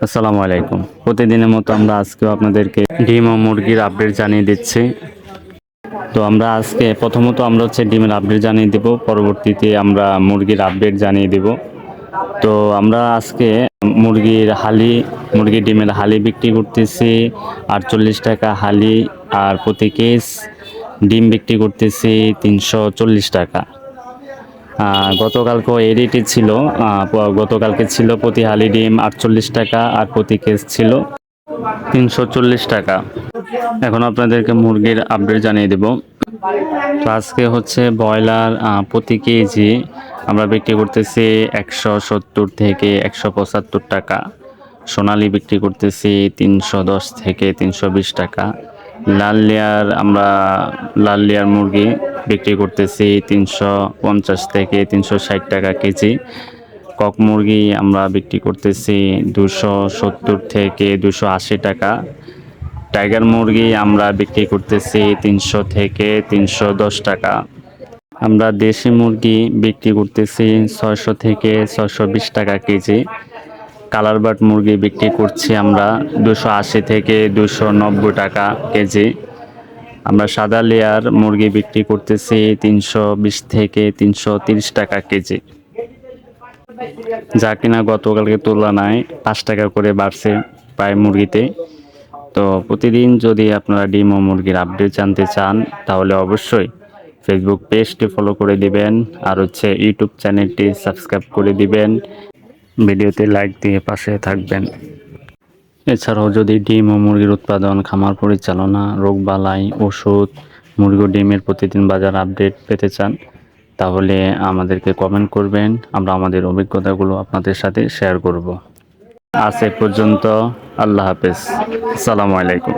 আসসালামু আলাইকুম। প্রতিদিনের মতো আমরা আজকেও আপনাদেরকে ডিম ও মুরগির আপডেট জানিয়ে দিচ্ছি। তো আমরা আজকে প্রথমত আমরা ডিমের আপডেট জানিয়ে দেব, পরবর্তীতে আমরা মুরগির আপডেট জানিয়ে দেব। তো আমরা আজকে মুরগির ডিমের হালি বিক্রি করতেছি 48 টাকা হালি, আর প্রতি কেস ডিম বিক্রি করতেছি 340 টাকা। গতকালকেও এই রেটই ছিল। গতকালকে ছিল প্রতি হালি ডিম 48 টাকা, আর প্রতি কেস ছিল 340 টাকা। এখন আপনাদেরকে মুরগির আপডেট জানিয়ে দেব। তো আজকে ব্রয়লার প্রতি কেজি আমরা বিক্রি করতেছি 170 থেকে 175 টাকা। সোনালি বিক্রি করতেছি 310 থেকে 320 টাকা। লাল লেয়ার মুরগি বিক্রি করতেছি 350 থেকে 360 টাকা কেজি। কক মুরগি আমরা বিক্রি করতেছি 270 থেকে 280 টাকা। টাইগার মুরগি আমরা বিক্রি করতেছি 300 থেকে 310 টাকা। আমরা দেশি মুরগি বিক্রি করতেছি 600 থেকে 620 টাকা কেজি। কালার বার্ড মুরগি বিক্রি করছি আমরা 280 থেকে 290 টাকা কেজি। আমরা সাদা লেয়ার মুরগি বিক্রি করতেছি 320 থেকে 330 টাকা কেজি, যা কিনা গতকালকে তুলনায় 5 টাকা করে বাড়ছে প্রায় মুরগিতে। তো প্রতিদিন যদি আপনারা ডিম ও মুরগির আপডেট জানতে চান তাহলে অবশ্যই ফেসবুক পেজটি ফলো করে দিবেন, আর ইউটিউব চ্যানেলটি সাবস্ক্রাইব করে দিবেন, ভিডিওতে লাইক দিয়ে পাশে থাকবেন। এছাড়াও যদি ডিম ও মুরগির উৎপাদন, খামার পরিচালনা, রোগবালাই, ওষুধ, মুরগি ও ডিমের প্রতিদিন বাজার আপডেট পেতে চান তাহলে আমাদেরকে কমেন্ট করবেন, আমরা আমাদের অভিজ্ঞতাগুলো আপনাদের সাথে শেয়ার করব। আজ এ পর্যন্ত, আল্লাহ হাফেজ, আসসালামু আলাইকুম।